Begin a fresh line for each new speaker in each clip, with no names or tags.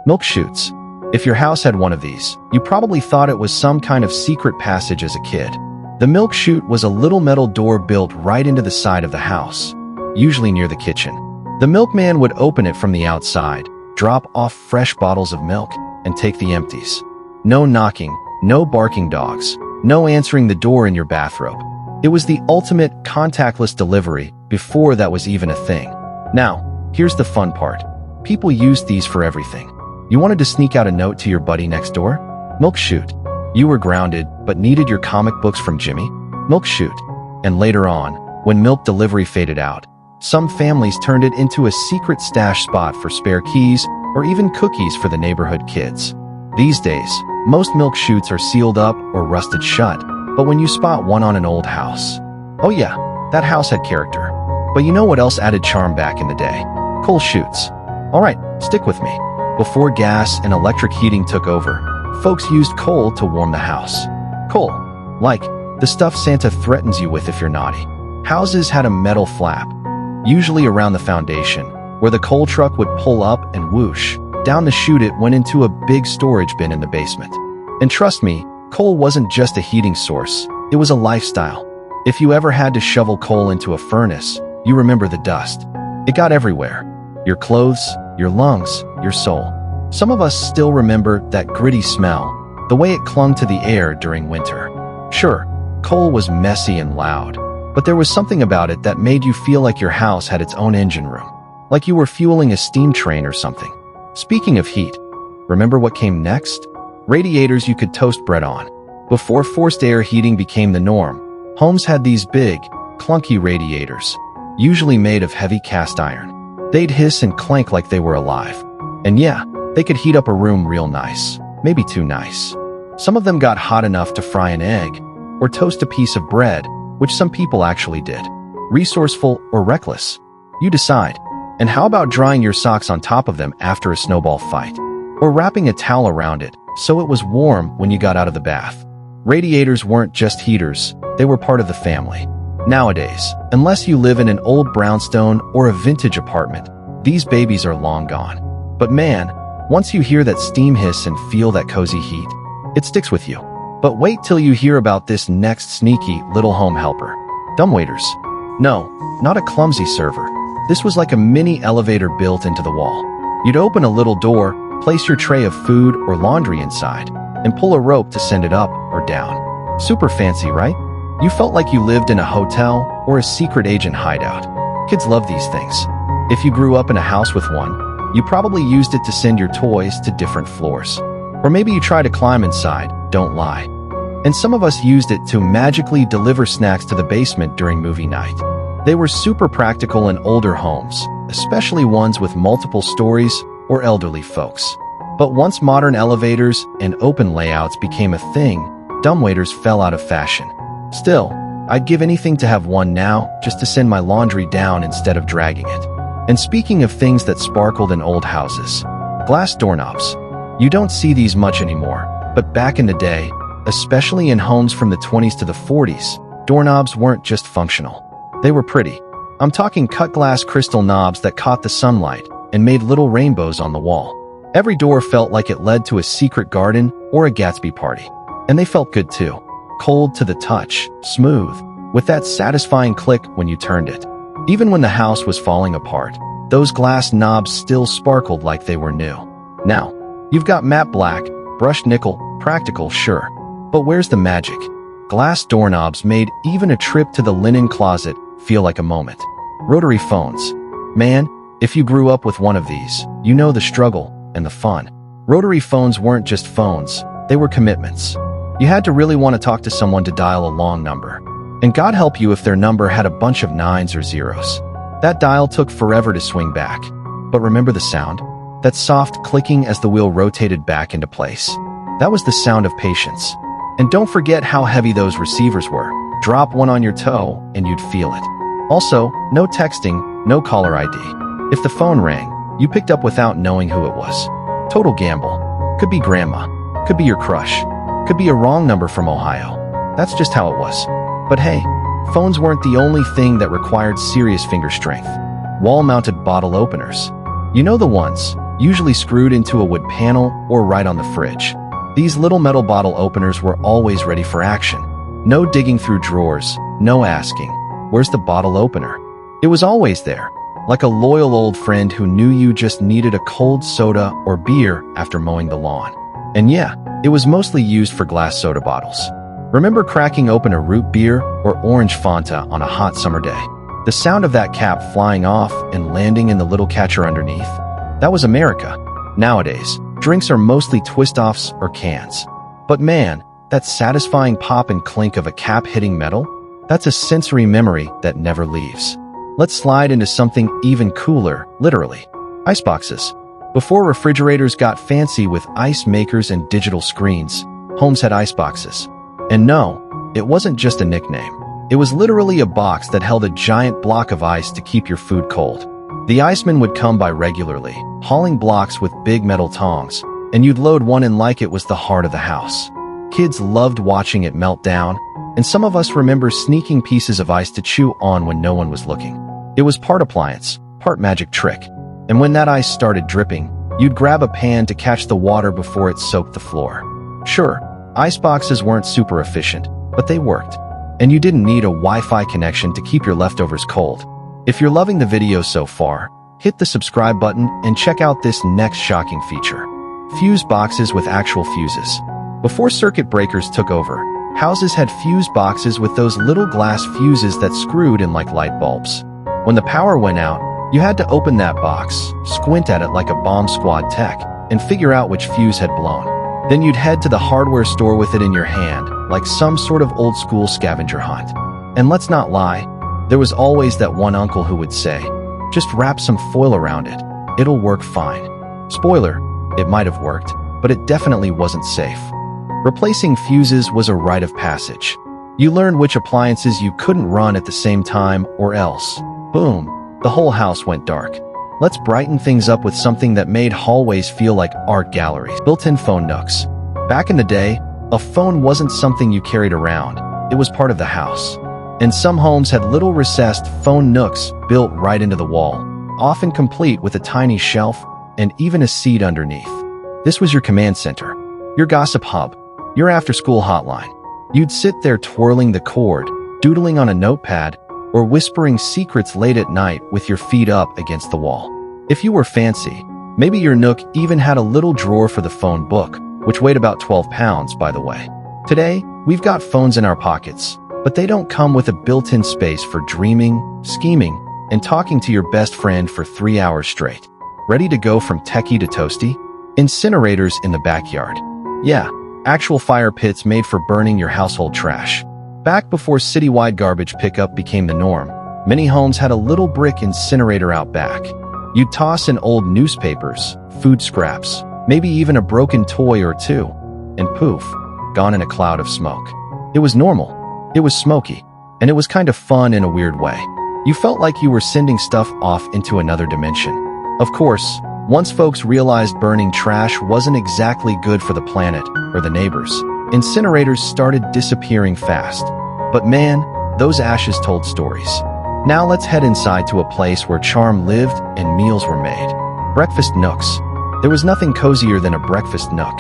Milk chutes. If your house had one of these, you probably thought it was some kind of secret passage as a kid. The milk chute was a little metal door built right into the side of the house, usually near the kitchen. The milkman would open it from the outside, drop off fresh bottles of milk, and take the empties. No knocking, no barking dogs, no answering the door in your bathrobe. It was the ultimate contactless delivery before that was even a thing. Now, here's the fun part. People used these for everything. You wanted to sneak out a note to your buddy next door? Milk chute. You were grounded but needed your comic books from Jimmy? Milk chute. And later on, when milk delivery faded out, some families turned it into a secret stash spot for spare keys or even cookies for the neighborhood kids. These days, most milk chutes are sealed up or rusted shut, but when you spot one on an old house, oh yeah, that house had character. But you know what else added charm back in the day? Coal chutes. Alright, stick with me. Before gas and electric heating took over, folks used coal to warm the house. Coal. Like the stuff Santa threatens you with if you're naughty. Houses had a metal flap, usually around the foundation, where the coal truck would pull up and whoosh. Down the chute it went into a big storage bin in the basement. And trust me, coal wasn't just a heating source, it was a lifestyle. If you ever had to shovel coal into a furnace, you remember the dust. It got everywhere. Your clothes, your lungs, your soul. Some of us still remember that gritty smell, the way it clung to the air during winter. Sure, coal was messy and loud, but there was something about it that made you feel like your house had its own engine room, like you were fueling a steam train or something. Speaking of heat, remember what came next? Radiators you could toast bread on. Before forced air heating became the norm, homes had these big, clunky radiators, usually made of heavy cast iron. They'd hiss and clank like they were alive. And yeah, they could heat up a room real nice, maybe too nice. Some of them got hot enough to fry an egg or toast a piece of bread, which some people actually did. Resourceful or reckless? You decide. And how about drying your socks on top of them after a snowball fight? Or wrapping a towel around it so it was warm when you got out of the bath? Radiators weren't just heaters, they were part of the family. Nowadays, unless you live in an old brownstone or a vintage apartment, these babies are long gone. But man, once you hear that steam hiss and feel that cozy heat, it sticks with you. But wait till you hear about this next sneaky little home helper. Dumbwaiters. No, not a clumsy server. This was like a mini elevator built into the wall. You'd open a little door, place your tray of food or laundry inside, and pull a rope to send it up or down. Super fancy, right? You felt like you lived in a hotel or a secret agent hideout. Kids love these things. If you grew up in a house with one, you probably used it to send your toys to different floors. Or maybe you tried to climb inside, don't lie. And some of us used it to magically deliver snacks to the basement during movie night. They were super practical in older homes, especially ones with multiple stories or elderly folks. But once modern elevators and open layouts became a thing, dumbwaiters fell out of fashion. Still, I'd give anything to have one now, just to send my laundry down instead of dragging it. And speaking of things that sparkled in old houses, glass doorknobs. You don't see these much anymore, but back in the day, especially in homes from the 20s to the 40s, doorknobs weren't just functional. They were pretty. I'm talking cut glass crystal knobs that caught the sunlight and made little rainbows on the wall. Every door felt like it led to a secret garden or a Gatsby party. And they felt good too. Cold to the touch, smooth, with that satisfying click when you turned it. Even when the house was falling apart, those glass knobs still sparkled like they were new. Now, you've got matte black, brushed nickel, practical, sure. But where's the magic? Glass doorknobs made even a trip to the linen closet feel like a moment. Rotary phones. Man, if you grew up with one of these, you know the struggle and the fun. Rotary phones weren't just phones, they were commitments. You had to really want to talk to someone to dial a long number. And God help you if their number had a bunch of 9s or 0s. That dial took forever to swing back. But remember the sound? That soft clicking as the wheel rotated back into place. That was the sound of patience. And don't forget how heavy those receivers were. Drop one on your toe and you'd feel it. Also, no texting, no caller ID. If the phone rang, you picked up without knowing who it was. Total gamble. Could be grandma. Could be your crush. Could be a wrong number from Ohio. That's just how it was. But hey, phones weren't the only thing that required serious finger strength. Wall-mounted bottle openers. You know the ones. usually screwed into a wood panel or right on the fridge. These little metal bottle openers were always ready for action. No digging through drawers, no asking, "Where's the bottle opener?" It was always there, like a loyal old friend who knew you just needed a cold soda or beer after mowing the lawn. And yeah, it was mostly used for glass soda bottles. Remember cracking open a root beer or orange Fanta on a hot summer day? The sound of that cap flying off and landing in the little catcher underneath? That was America. Nowadays, drinks are mostly twist-offs or cans. But man, that satisfying pop and clink of a cap hitting metal? That's a sensory memory that never leaves. Let's slide into something even cooler, literally. Iceboxes. Before refrigerators got fancy with ice makers and digital screens, homes had iceboxes. And no, it wasn't just a nickname. It was literally a box that held a giant block of ice to keep your food cold. The iceman would come by regularly, hauling blocks with big metal tongs, and you'd load one in like it was the heart of the house. Kids loved watching it melt down, and some of us remember sneaking pieces of ice to chew on when no one was looking. It was part appliance, part magic trick. And when that ice started dripping, you'd grab a pan to catch the water before it soaked the floor. Sure, iceboxes weren't super efficient, but they worked. And you didn't need a Wi-Fi connection to keep your leftovers cold. If you're loving the video so far, hit the subscribe button and check out this next shocking feature. Fuse boxes with actual fuses. Before circuit breakers took over, houses had fuse boxes with those little glass fuses that screwed in like light bulbs. When the power went out, you had to open that box, squint at it like a bomb squad tech, and figure out which fuse had blown. Then you'd head to the hardware store with it in your hand, like some sort of old-school scavenger hunt. And let's not lie, there was always that one uncle who would say, "Just wrap some foil around it. It'll work fine." Spoiler, it might have worked, but it definitely wasn't safe. Replacing fuses was a rite of passage. You learned which appliances you couldn't run at the same time, or else, boom, the whole house went dark. Let's brighten things up with something that made hallways feel like art galleries. Built-in phone nooks. Back in the day, a phone wasn't something you carried around. It was part of the house. And some homes had little recessed phone nooks built right into the wall, often complete with a tiny shelf and even a seat underneath. This was your command center, your gossip hub, your after-school hotline. You'd sit there twirling the cord, doodling on a notepad, or whispering secrets late at night with your feet up against the wall. If you were fancy, maybe your nook even had a little drawer for the phone book, which weighed about 12 pounds, by the way. Today, we've got phones in our pockets, but they don't come with a built-in space for dreaming, scheming, and talking to your best friend for 3 hours straight. Ready to go from techie to toasty? Incinerators in the backyard. Yeah, actual fire pits made for burning your household trash. Back before citywide garbage pickup became the norm, many homes had a little brick incinerator out back. You'd toss in old newspapers, food scraps, maybe even a broken toy or two, and poof, gone in a cloud of smoke. It was normal. It was smoky, and it was kind of fun in a weird way. You felt like you were sending stuff off into another dimension. Of course, once folks realized burning trash wasn't exactly good for the planet or the neighbors, incinerators started disappearing fast. But man, those ashes told stories. Now let's head inside to a place where charm lived and meals were made. Breakfast nooks. There was nothing cozier than a breakfast nook.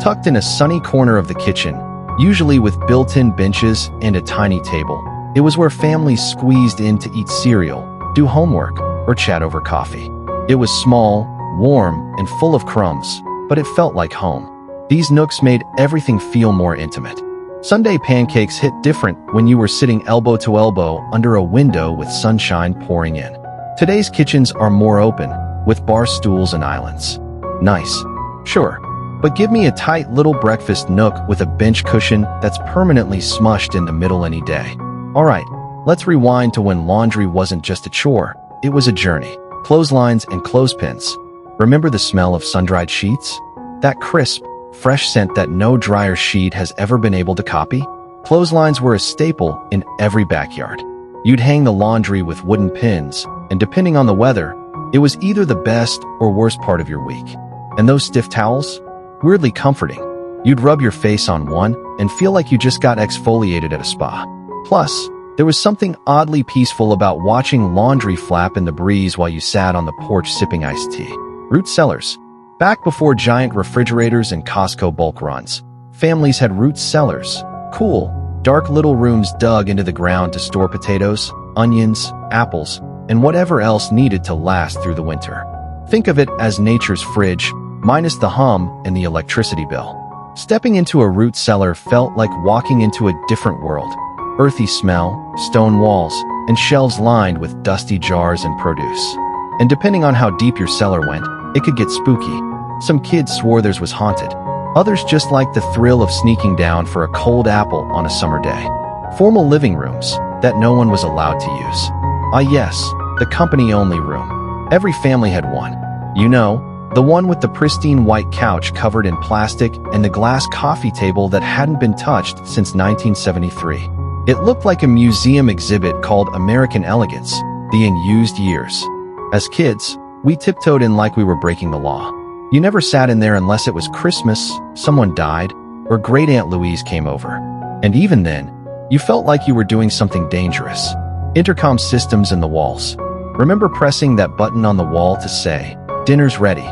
Tucked in a sunny corner of the kitchen, usually with built-in benches and a tiny table, it was where families squeezed in to eat cereal, do homework, or chat over coffee. It was small, warm, and full of crumbs, but it felt like home. These nooks made everything feel more intimate. Sunday pancakes hit different when you were sitting elbow to elbow under a window with sunshine pouring in. Today's kitchens are more open, with bar stools and islands. Nice. Sure. But give me a tight little breakfast nook with a bench cushion that's permanently smushed in the middle any day. Alright, let's rewind to when laundry wasn't just a chore, it was a journey. Clotheslines and clothespins. Remember the smell of sun-dried sheets? That crisp, fresh scent that no dryer sheet has ever been able to copy? Clotheslines were a staple in every backyard. You'd hang the laundry with wooden pins, and depending on the weather, it was either the best or worst part of your week. And those stiff towels? Weirdly comforting. You'd rub your face on one and feel like you just got exfoliated at a spa. Plus, there was something oddly peaceful about watching laundry flap in the breeze while you sat on the porch sipping iced tea. Root cellars. Back before giant refrigerators and Costco bulk runs, families had root cellars, cool, dark little rooms dug into the ground to store potatoes, onions, apples, and whatever else needed to last through the winter. Think of it as nature's fridge, minus the hum and the electricity bill. Stepping into a root cellar felt like walking into a different world. Earthy smell, stone walls, and shelves lined with dusty jars and produce. And depending on how deep your cellar went, it could get spooky. Some kids swore theirs was haunted. Others just liked the thrill of sneaking down for a cold apple on a summer day. Formal living rooms that no one was allowed to use. Ah yes, the company-only room. Every family had one. You know, the one with the pristine white couch covered in plastic and the glass coffee table that hadn't been touched since 1973. It looked like a museum exhibit called American Elegance, the in used years. As kids, we tiptoed in like we were breaking the law. You never sat in there unless it was Christmas, someone died, or Great Aunt Louise came over. And even then, you felt like you were doing something dangerous. Intercom systems in the walls. Remember pressing that button on the wall to say, "Dinner's ready,"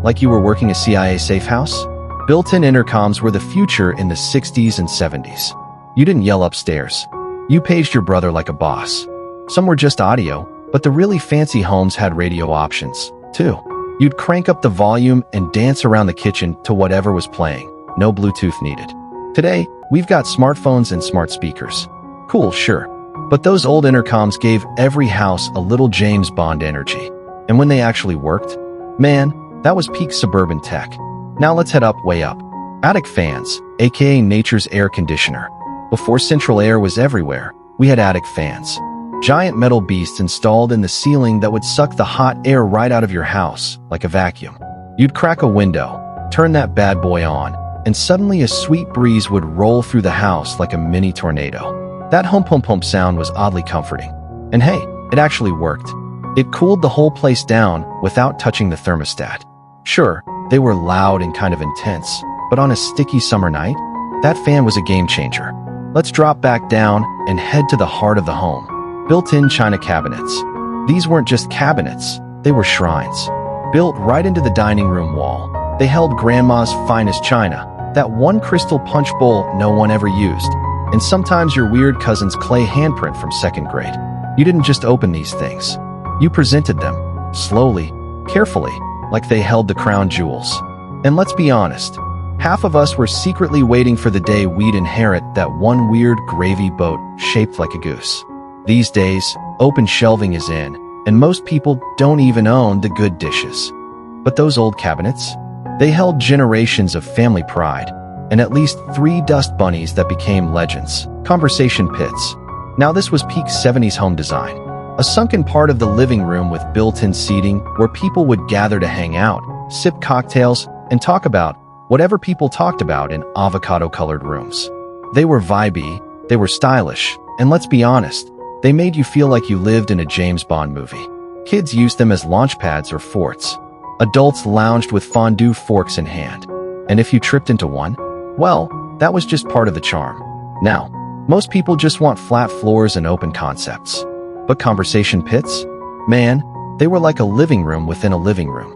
like you were working a CIA safe house? Built-in intercoms were the future in the 60s and 70s. You didn't yell upstairs. You paged your brother like a boss. Some were just audio, but the really fancy homes had radio options, too. You'd crank up the volume and dance around the kitchen to whatever was playing. No Bluetooth needed. Today, we've got smartphones and smart speakers. Cool, sure. But those old intercoms gave every house a little James Bond energy. And when they actually worked, man, that was peak suburban tech. Now let's head up, way up. Attic fans, aka nature's air conditioner. Before central air was everywhere, we had attic fans. Giant metal beasts installed in the ceiling that would suck the hot air right out of your house, like a vacuum. You'd crack a window, turn that bad boy on, and suddenly a sweet breeze would roll through the house like a mini tornado. That hump sound was oddly comforting. And hey, it actually worked. It cooled the whole place down without touching the thermostat. Sure, they were loud and kind of intense, but on a sticky summer night, that fan was a game changer. Let's drop back down and head to the heart of the home. Built-in china cabinets. These weren't just cabinets, they were shrines. Built right into the dining room wall, they held grandma's finest china, that one crystal punch bowl no one ever used, and sometimes your weird cousin's clay handprint from second grade. You didn't just open these things. You presented them, slowly, carefully, like they held the crown jewels. And let's be honest, half of us were secretly waiting for the day we'd inherit that one weird gravy boat shaped like a goose. These days, open shelving is in, and most people don't even own the good dishes. But those old cabinets? They held generations of family pride, and at least 3 dust bunnies that became legends, conversation pits. Now this was peak 70s home design. A sunken part of the living room with built-in seating where people would gather to hang out, sip cocktails, and talk about whatever people talked about in avocado-colored rooms. They were vibey, they were stylish, and let's be honest, they made you feel like you lived in a James Bond movie. Kids used them as launch pads or forts. Adults lounged with fondue forks in hand. And if you tripped into one, well, that was just part of the charm. Now, most people just want flat floors and open concepts. But conversation pits? Man, they were like a living room within a living room.